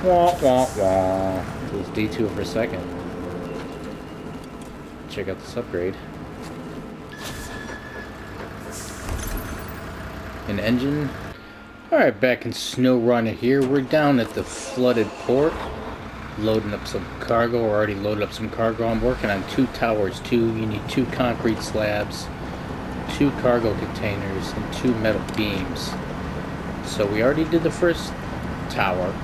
Wah, wah, wah. It was D2 for a second. Check out this upgrade. An engine. Alright, back in Snow Runner here. We're down at the flooded port. Loading up some cargo. We're already loaded up some cargo. I'm working on 2 towers too. You need 2 concrete slabs, 2 cargo containers, and 2 metal beams. So we already did the first tower,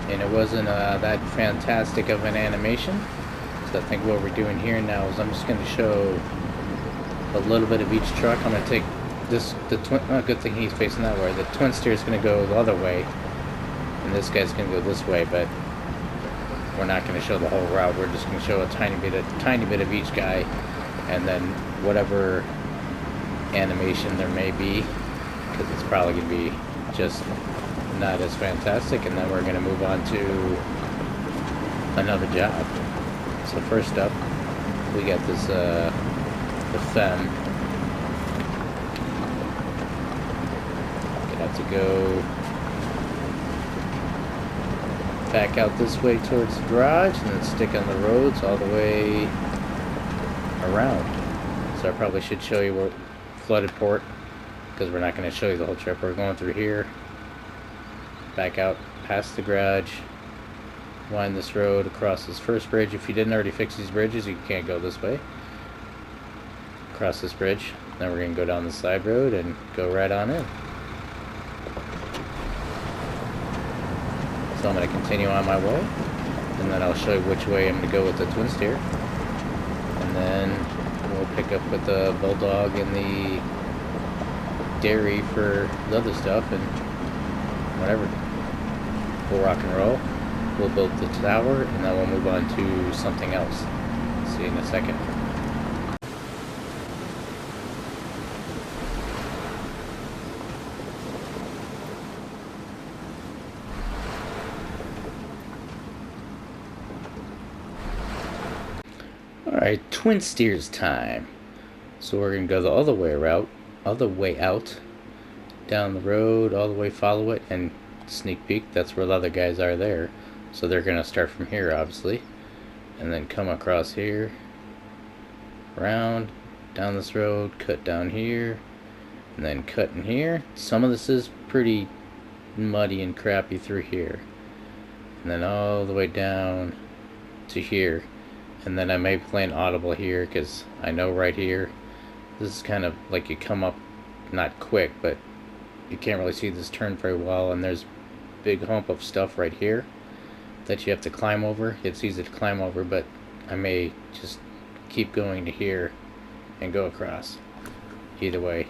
and it wasn't that fantastic of an animation. So I think what we're doing here now is I'm just going to show a little bit of each truck. I'm going to take this, good thing he's facing that way. The twin steer is going to go the other way, and this guy's going to go this way, but we're not going to show the whole route. We're just going to show a tiny bit of each guy, and then whatever animation there may be, because it's probably going to be just not as fantastic, and then we're going to move on to another job. So first up, we got this the femm. Gonna have to go back out this way towards the garage, and then stick on the roads all the way around. So I probably should show you what flooded port, because we're not going to show you the whole trip. We're going through here, back out past the garage, wind this road across this first bridge. If you didn't already fix these bridges, you can't go this way. Across this bridge. Then we're going to go down the side road and go right on in. So I'm going to continue on my way, and then I'll show you which way I'm going to go with the twin steer. And then we'll pick up with the bulldog and the dairy for the other stuff, and whatever. We'll rock and roll. We'll build the tower, and then we'll move on to something else. See you in a second. Alright, twin steers time. So we're gonna go the other way out, down the road, all the way, follow it, and sneak peek. That's where the other guys are there. So they're gonna start from here, obviously, and then come across here, round, down this road, cut down here, and then cut in here. Some of this is pretty muddy and crappy through here, and then all the way down to here. And then I may play an audible here, because I know right here, this is kind of like you come up, not quick, but you can't really see this turn very well, and there's a big hump of stuff right here that you have to climb over. It's easy to climb over, but I may just keep going to here and go across. Either way.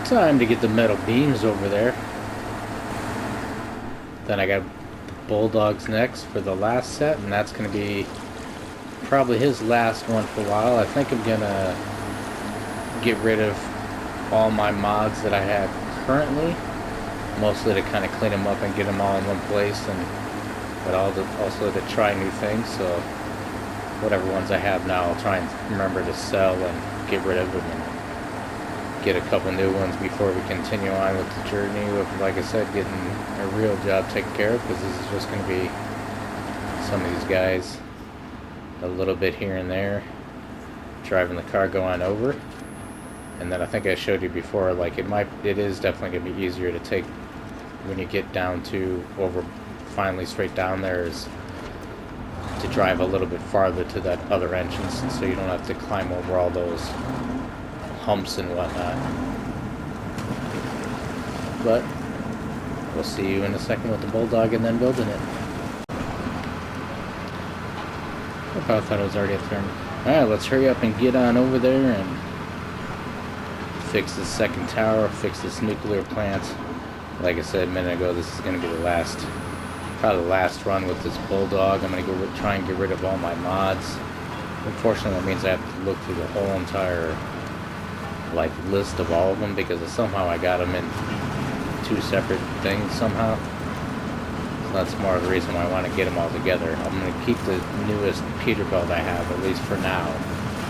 Time to get the metal beams over there. Then I got the bulldogs next for the last set, and that's going to be probably his last one for a while. I think I'm going to get rid of all my mods that I have currently, mostly to kind of clean them up and get them all in one place, but also to try new things. So whatever ones I have now, I'll try and remember to sell and get rid of them, and get a couple new ones before we continue on with the journey of, like I said, getting a real job taken care of, because this is just going to be some of these guys a little bit here and there, driving the cargo on over. And then I think I showed you before, like it is definitely going to be easier to take when you get down to over, finally straight down there, is to drive a little bit farther to that other entrance, so you don't have to climb over all those humps and whatnot. But we'll see you in a second with the bulldog and then building it. I thought it was already a turn. Alright, let's hurry up and get on over there and fix this second tower, fix this nuclear plant. Like I said a minute ago, this is going to be the last Probably the last run with this bulldog. I'm gonna go try and get rid of all my mods. Unfortunately, that means I have to look through the whole entire like list of all of them because somehow I got them in two separate things somehow. So that's more of the reason why I want to get them all together. I'm gonna keep the newest Peterbilt I have, at least for now,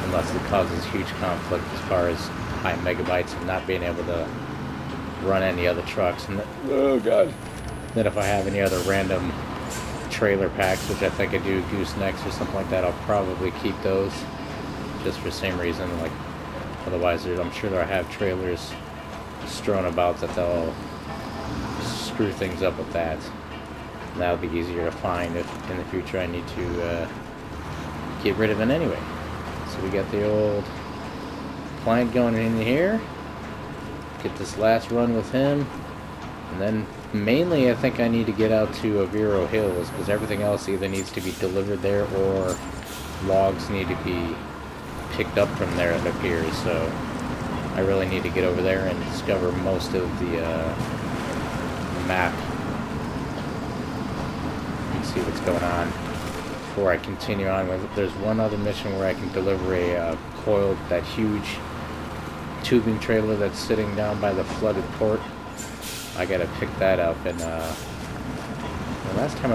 unless it causes huge conflict as far as high megabytes and not being able to run any other trucks. And oh god. Then if I have any other random trailer packs, which I think I do, goosenecks or something like that, I'll probably keep those just for the same reason. Like otherwise, I'm sure I have trailers strewn about that they'll screw things up with that. And that'll be easier to find if in the future I need to get rid of it anyway. So we got the old plant going in here. Get this last run with him, and then mainly I think I need to get out to Avero Hills because everything else either needs to be delivered there or logs need to be picked up from there, it appears. So I really need to get over there and discover most of the map and see what's going on before I continue on with it. There's one other mission where I can deliver a that huge tubing trailer that's sitting down by the flooded port. I gotta pick that up, and last time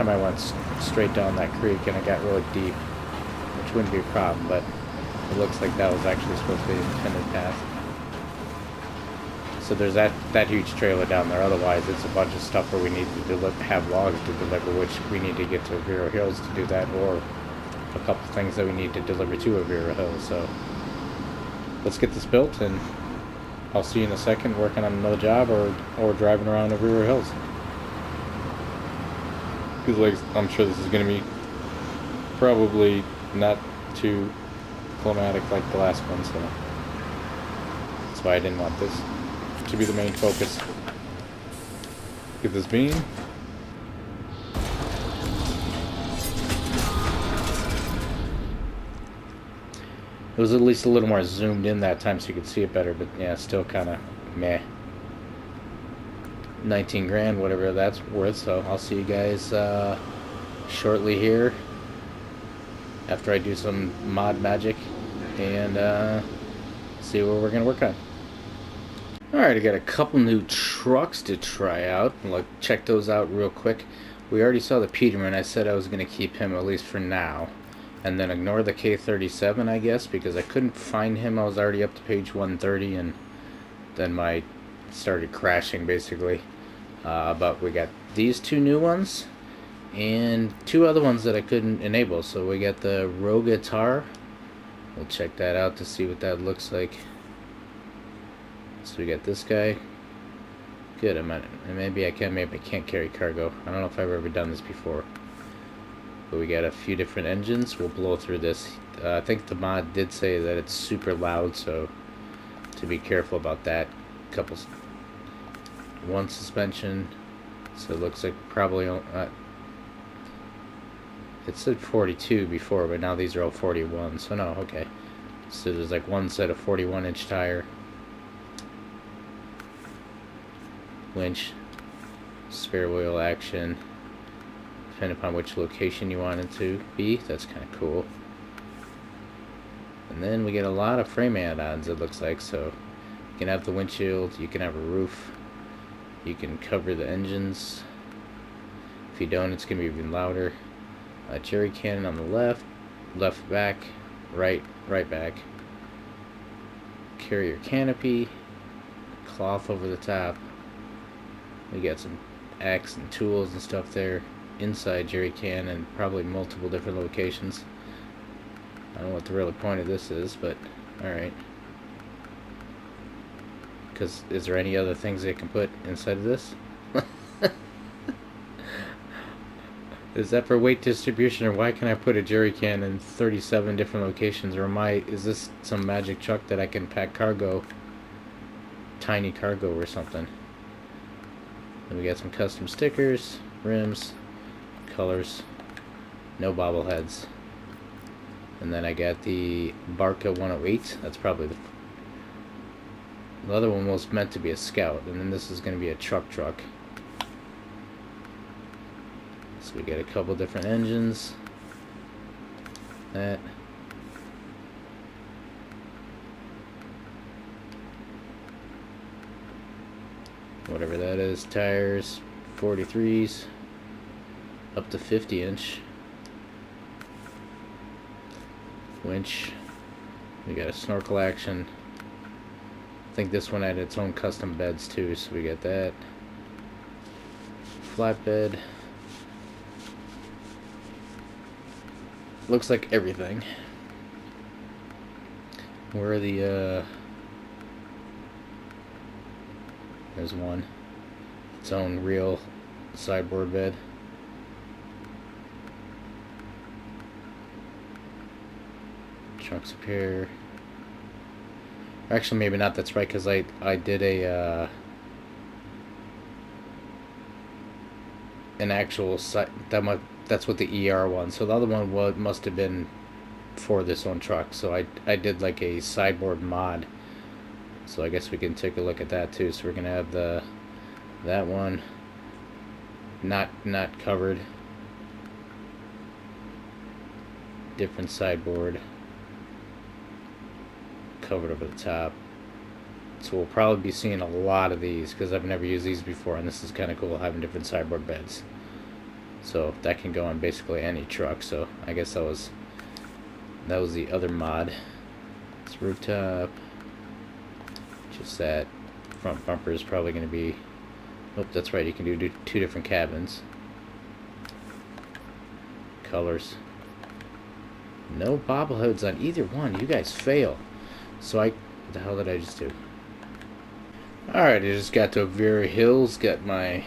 I went straight down that creek and it got really deep, which wouldn't be a problem, but it looks like that was actually supposed to be the intended path. So there's that huge trailer down there. Otherwise, it's a bunch of stuff where we need to have logs to deliver, which we need to get to Avero Hills to do that, or a couple things that we need to deliver to Avero Hills. So let's get this built, and I'll see you in a second working on another job or driving around Avero Hills. Because like, I'm sure this is going to be probably not too climatic like the last one, so that's why I didn't want this to be the main focus. Get this beam. It was at least a little more zoomed in that time so you could see it better, but yeah, still kind of meh. 19 grand, whatever that's worth, so I'll see you guys shortly here after I do some mod magic and see what we're going to work on. Alright, I got a couple new trucks to try out. Check those out real quick. We already saw the Peterman. I said I was going to keep him at least for now. And then ignore the K37, I guess, because I couldn't find him. I was already up to page 130, and then my started crashing, basically. But we got these two new ones, and two other ones that I couldn't enable. So we got the Rogatar. We'll check that out to see what that looks like. So we got this guy. Good, maybe I can't carry cargo. I don't know if I've ever done this before. But we got a few different engines. We'll blow through this. I think the mod did say that it's super loud, so to be careful about that. One suspension, so it looks like probably it said 42 before, but now these are all 41. So no, okay. So there's like one set of 41-inch tire. Winch, spare wheel action. Depending upon which location you want it to be. That's kind of cool. And then we get a lot of frame add-ons, it looks like. So you can have the windshield, you can have a roof, you can cover the engines. If you don't, it's going to be even louder. Jerry cannon on the left, left back, right back. Carrier canopy, cloth over the top. We got some axe and tools and stuff there. Inside jerry can and probably multiple different locations. I don't know what the real point of this is, but alright. Because is there any other things they can put inside of this? Is that for weight distribution, or why can I put a jerry can in 37 different locations? Or is this some magic truck that I can pack cargo, tiny cargo or something? And we got some custom stickers, rims, colors, no bobbleheads. And then I got the Barca 108. That's probably the other one was meant to be a Scout, and then this is going to be a truck. So we got a couple different engines. That. Whatever that is. Tires. 43s. Up to 50-inch. Winch. We got a snorkel action. I think this one had its own custom beds too, so we got that. Flatbed. Looks like everything. Where are the there's one. Its own real sideboard bed. Trunks up here. Actually, maybe not. That's right, because I did a an actual site that's what the ER one. So the other one must have been for this own truck. So I did like a sideboard mod. So I guess we can take a look at that too. So we're gonna have that one not covered. Different sideboard. Covered over the top. So we'll probably be seeing a lot of these because I've never used these before, and this is kind of cool having different sideboard beds. So that can go on basically any truck. So I guess that was the other mod. This rooftop. Just that front bumper is probably going to be. Oh, that's right. You can do two different cabins. Colors. No bobbleheads on either one. You guys fail. So what the hell did I just do? Alright, I just got to Vera Hills, got my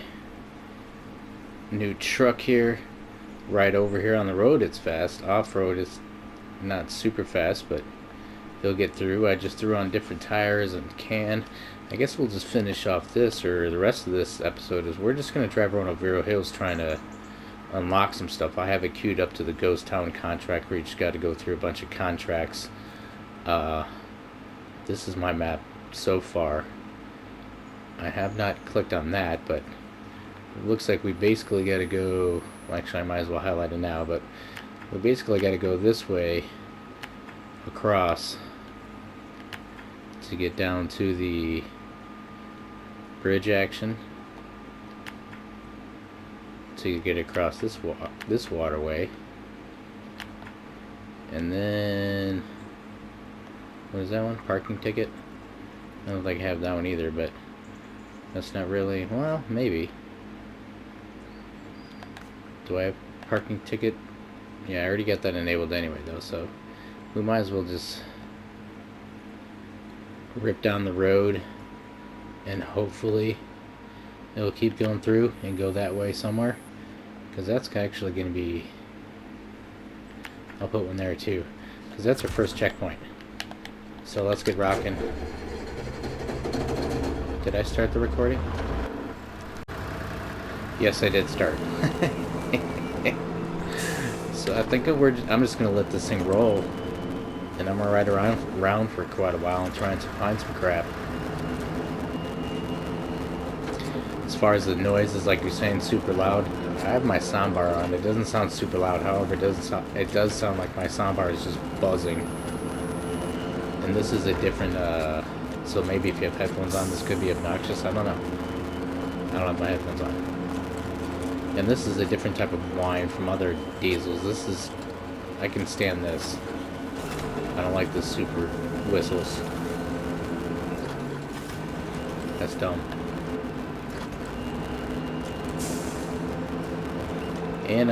new truck here, right over here on the road. It's fast. Off-road is not super fast, but he'll get through. I just threw on different tires and can. I guess we'll just finish off this, or the rest of this episode is we're just going to drive around Vera Hills trying to unlock some stuff. I have it queued up to the Ghost Town contract where you just got to go through a bunch of contracts. This is my map so far. I have not clicked on that, but it looks like we basically got to go. Well, actually, I might as well highlight it now, but we basically got to go this way across to get down to the bridge action. So you get across this waterway, and then what is that one? Parking ticket? I don't think I have that one either, but that's not really. Well, maybe. Do I have parking ticket? Yeah, I already got that enabled anyway, though. So we might as well just rip down the road, and hopefully it'll keep going through and go that way somewhere. Because that's actually going to be. I'll put one there too, because that's our first checkpoint. So let's get rocking. Did I start the recording? Yes, I did start. So I think I'm just going to let this thing roll, and I'm going to ride around for quite a while and try and find some crap. As far as the noises, like you're saying, super loud. I have my soundbar on. It doesn't sound super loud. However, it does sound like my soundbar is just buzzing. And this is a different. So maybe if you have headphones on, this could be obnoxious. I don't know. I don't have my headphones on. And this is a different type of whine from other diesels. This is. I can stand this. I don't like the super whistles. That's dumb. And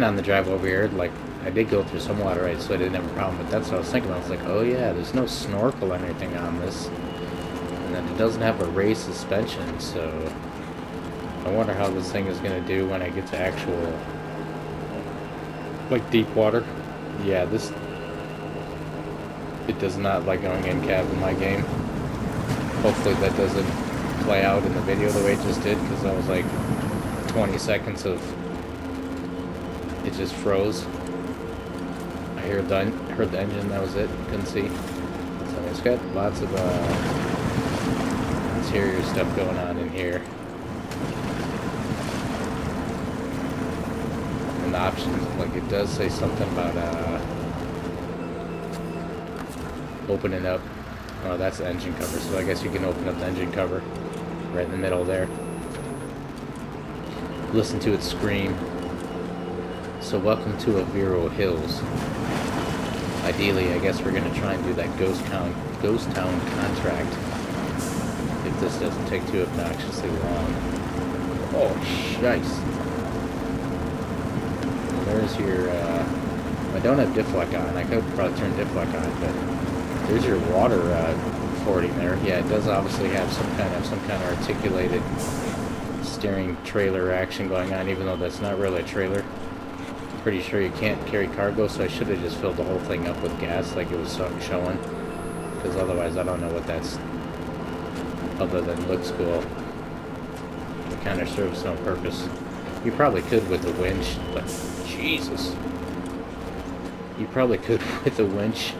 on the drive over here, like, I did go through some water, right, so I didn't have a problem, but that's what I was thinking. I was like, oh yeah, there's no snorkel or anything on this. And then it doesn't have a raised suspension, so I wonder how this thing is going to do when I get to actual, like, deep water. Yeah, it does not like going in cab in my game. Hopefully that doesn't play out in the video the way it just did, because that was like 20 seconds of it just froze. I heard the engine, that was it. Couldn't see. So it's got lots of interior stuff going on in here. in the options, like it does say something about opening up. Oh, that's the engine cover, so I guess you can open up the engine cover right in the middle there. Listen to it scream. So welcome to Avero Hills. Ideally, I guess we're gonna try and do that ghost town contract. If this doesn't take too obnoxiously long. Oh, shice. There's your, I don't have diff lock on. I could probably turn diff lock on, but there's your water fording there. Yeah, it does obviously have some kind of articulated steering trailer action going on, even though that's not really a trailer. I'm pretty sure you can't carry cargo, so I should have just filled the whole thing up with gas like it was showing. Because otherwise I don't know what that's, other than looks cool. It kind of serves no purpose. You probably could with the winch, but Jesus. You probably could with the winch.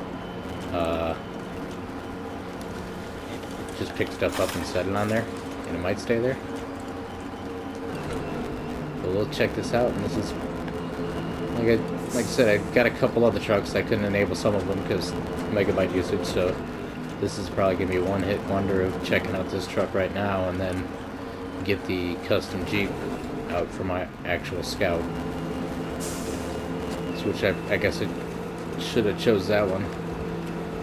Just pick stuff up and set it on there, and it might stay there. But we'll check this out, and this is, like I said, I got a couple other trucks. I couldn't enable some of them because megabyte usage, so this is probably going to be a one-hit wonder of checking out this truck right now, and then get the custom Jeep out for my actual Scout. Which I guess I should have chose that one,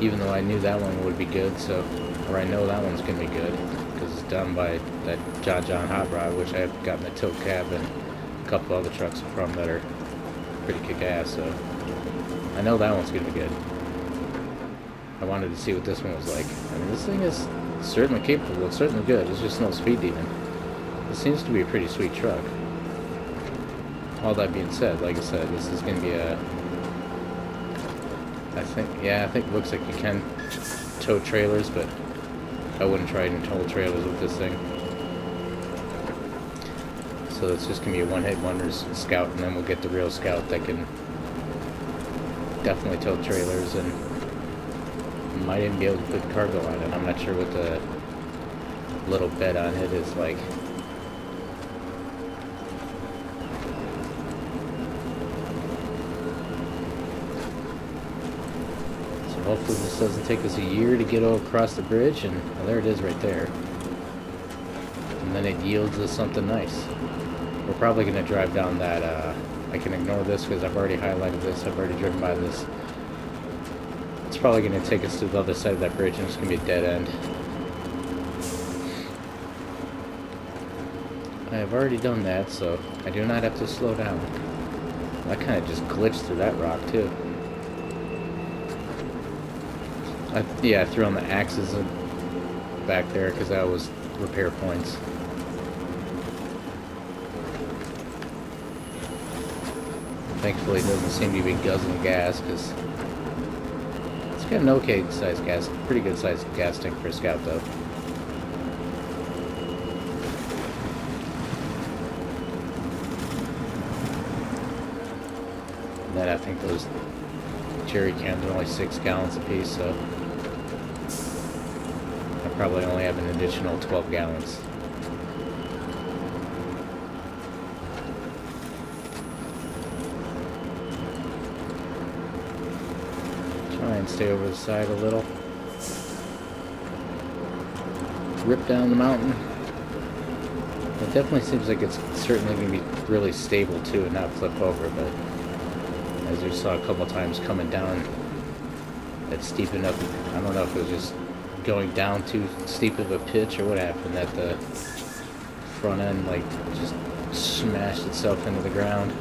even though I knew that one would be good, so, or I know that one's going to be good, because it's done by that John Hot Rod, which I've gotten the tilt cab and a couple other trucks from that are pretty kick-ass, so I know that one's going to be good. I wanted to see what this one was like. I mean, this thing is certainly capable, it's certainly good, it's just no speed demon. It seems to be a pretty sweet truck. All that being said, like I said, this is going to be a, I think it looks like you can tow trailers, but I wouldn't try and tow trailers with this thing. So it's just going to be a one-hit wonders Scout, and then we'll get the real Scout that can definitely tow trailers, and might even be able to put cargo on it. I'm not sure what the little bed on it is like. Hopefully this doesn't take us a year to get all across the bridge, and well, there it is right there. And then it yields us something nice. We're probably going to drive down that, I can ignore this because I've already highlighted this, I've already driven by this. It's probably going to take us to the other side of that bridge, and it's going to be a dead end. I have already done that, so I do not have to slow down. I kind of just glitched through that rock too. I threw on the axes back there because that was repair points. Thankfully it doesn't seem to be guzzling gas because it's got an okay sized gas, pretty good sized gas tank for a Scout though. And then I think those jerry cans are only 6 gallons a piece, so I probably only have an additional 12 gallons. Try and stay over the side a little. Rip down the mountain. It definitely seems like it's certainly going to be really stable too and not flip over, but as you saw a couple times coming down that steep enough, I don't know if it was just going down too steep of a pitch or what happened, that the front end like just smashed itself into the ground.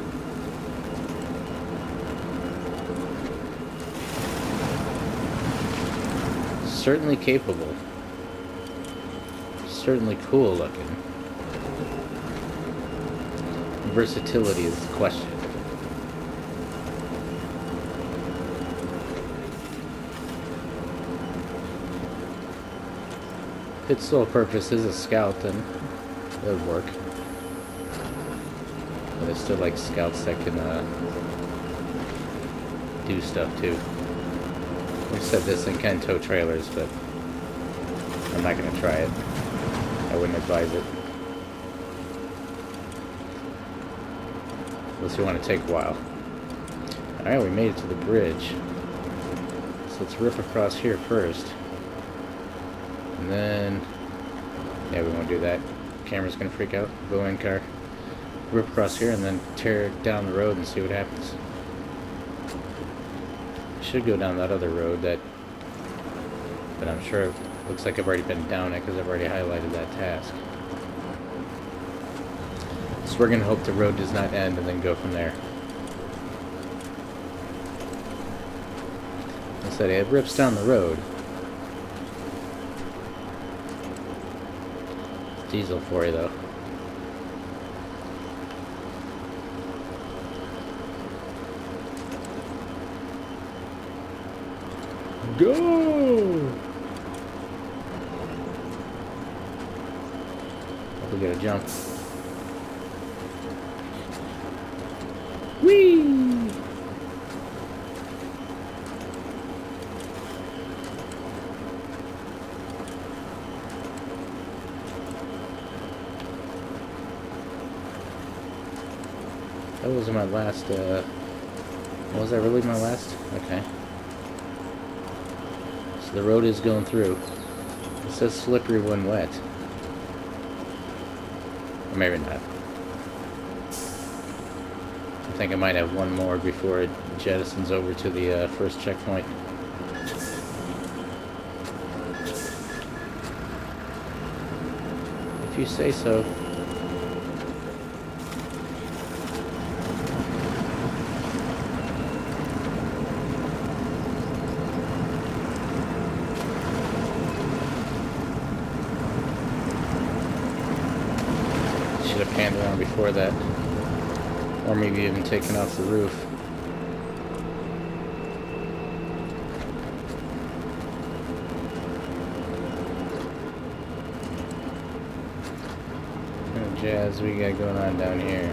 Certainly capable. Certainly cool looking. Versatility is the question. If its sole purpose is a Scout, then it would work. But I still like Scouts that can do stuff too. Like I said, this thing can tow trailers, but I'm not going to try it. I wouldn't advise it. unless you want to take a while. Alright, we made it to the bridge. So let's rip across here first. And then... yeah, we won't do that. Camera's gonna freak out. Go in, car. Rip across here and then tear down the road and see what happens. Should go down that other road that... but I'm sure it looks like I've already been down it because I've already highlighted that task. So we're gonna hope the road does not end and then go from there. I said it rips down the road. Diesel for you though. Go! We gotta jump. Whee! That was my last, was that really my last? Okay. So the road is going through. It says slippery when wet. Or maybe not. I think I might have one more before it jettisons over to the first checkpoint. If you say so. Should have panned around before that. Or maybe even taken off the roof. What kind of jazz we got going on down here?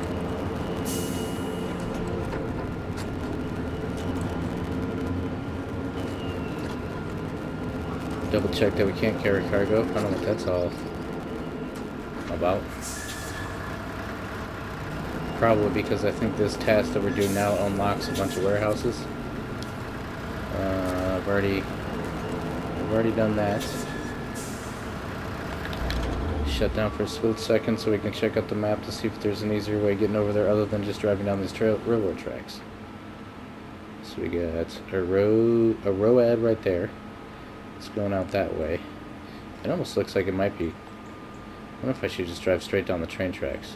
Double check that we can't carry cargo. I don't know what that's all about. Probably because I think this task that we're doing now unlocks a bunch of warehouses. I've already done that. Shut down for a split second so we can check out the map to see if there's an easier way of getting over there other than just driving down these railroad tracks. So we got a road right there. It's going out that way. It almost looks like it might be. I wonder if I should just drive straight down the train tracks.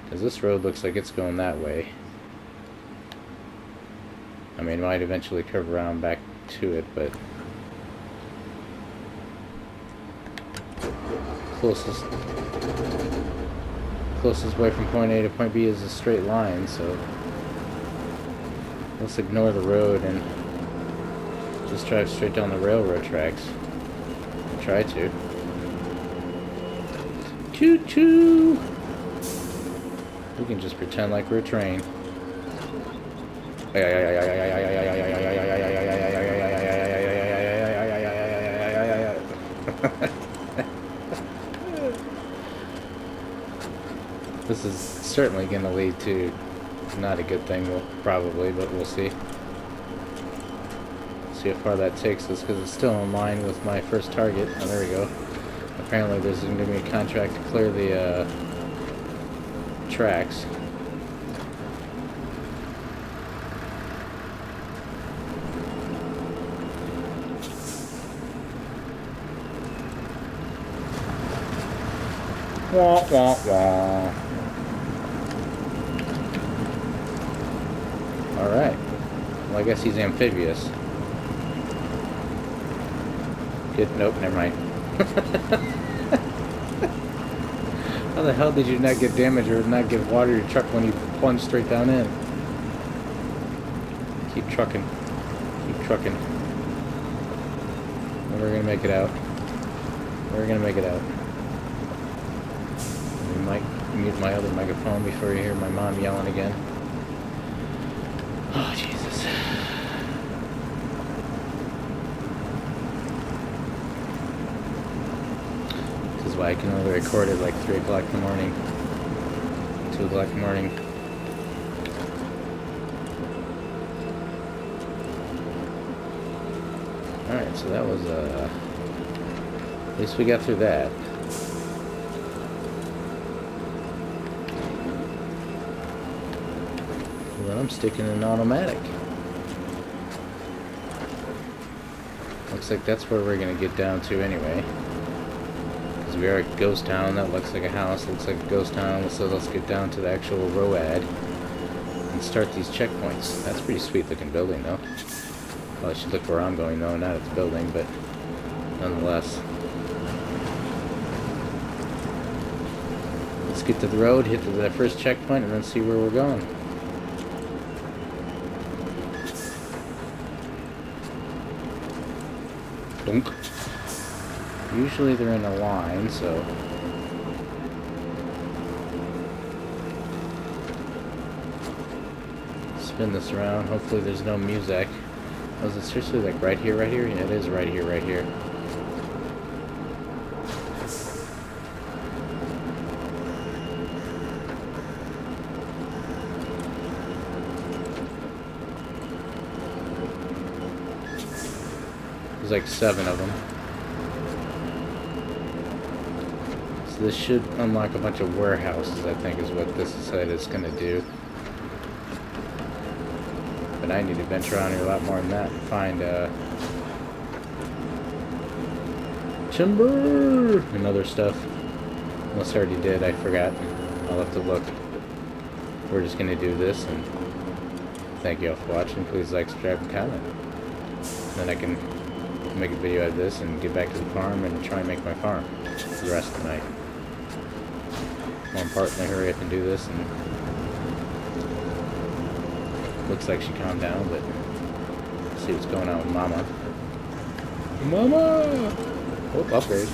Because this road looks like it's going that way. I mean, it might eventually curve around back to it, but... closest way from point A to point B is a straight line, so... let's ignore the road and just drive straight down the railroad tracks. Try to. Choo-choo! We can just pretend like we're a train. This is certainly going to lead to not a good thing, probably, but we'll see. See how far that takes us, because it's still in line with my first target. Oh, there we go. Apparently there's going to be a contract to clear the tracks. Wah, wah, wah. Alright. Well, I guess he's amphibious. Good. Nope, never mind. How the hell did you not get damage or not get water to your truck when you plunged straight down in? Keep trucking. Keep trucking. And we're gonna make it out. We're gonna make it out. We might mute my other microphone before you hear my mom yelling again. Oh, Jesus. This is why I can only record it like 3 o'clock in the morning. 2 o'clock in the morning. Alright, so that was, at least we got through that. And then I'm sticking in automatic. Looks like that's where we're gonna get down to anyway. Because we are at Ghost Town, that looks like a house, looks like a ghost town, so let's get down to the actual ROAD and start these checkpoints. That's a pretty sweet looking building though. Well, I should look where I'm going though, not at the building, but nonetheless. Let's get to the road, hit the first checkpoint, and then see where we're going. Dunk. Usually they're in a line, so... Spin this around. Hopefully there's no music. Oh, is it seriously like right here, right here? Yeah, it is right here, right here. There's like 7 of them. So this should unlock a bunch of warehouses, I think, is what this site is going to do. But I need to venture around here a lot more than that and find timber and other stuff. Unless I already did, I forgot. I'll have to look. We're just going to do this, and thank you all for watching. Please like, subscribe, and comment. Then I can make a video out of this and get back to the farm and try and make my farm for the rest of the night. More importantly, hurry up and do this. And looks like she calmed down, but let's see what's going on with Mama. Mama! Oh, upgrade.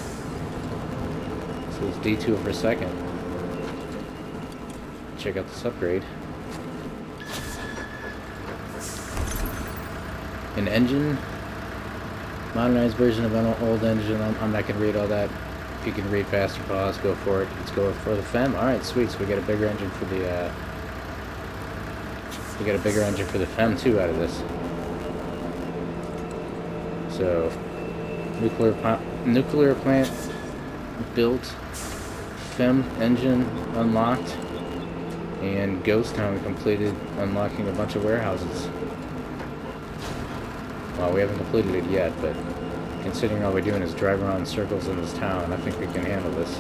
So it's D2 for a second. Check out this upgrade. An engine. Modernized version of an old engine. I'm not going to read all that. If you can read faster, pause, go for it. Let's go for the femm. Alright, sweet. So we got a bigger engine for the, we got a bigger engine for the femm too out of this. So, nuclear plant built, femm engine unlocked, and Ghost Town completed, unlocking a bunch of warehouses. Well, we haven't completed it yet, but considering all we're doing is drive around in circles in this town, I think we can handle this.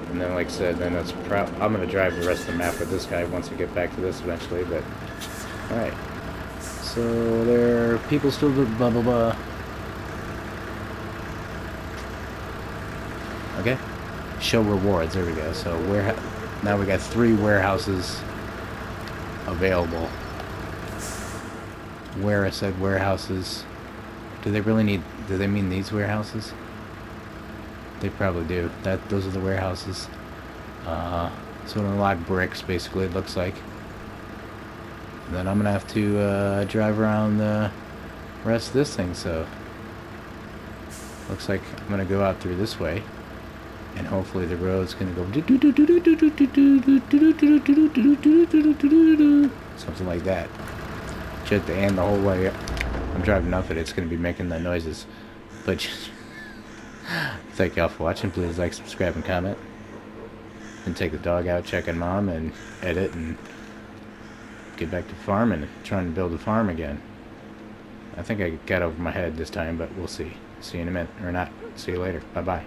And then, like I said, then that's I'm going to drive the rest of the map with this guy once we get back to this eventually, but... Alright. So, there are people still do blah blah blah. Okay. Show rewards, there we go. So, now we got 3 warehouses available. Where I said warehouses. Do they really need... Do they mean these warehouses? They probably do. Those are the warehouses. So unlock bricks, basically, it looks like. And then I'm gonna have to drive around the rest of this thing, so... Looks like I'm gonna go out through this way. And hopefully the road's gonna go... Something like that. And the whole way I'm driving up it, it's going to be making the noises. But thank y'all for watching. Please like, subscribe, and comment. And take the dog out, checking Mom, and edit, and get back to farming, trying to build a farm again. I think I got over my head this time, but we'll see. See you in a minute, or not. See you later. Bye-bye.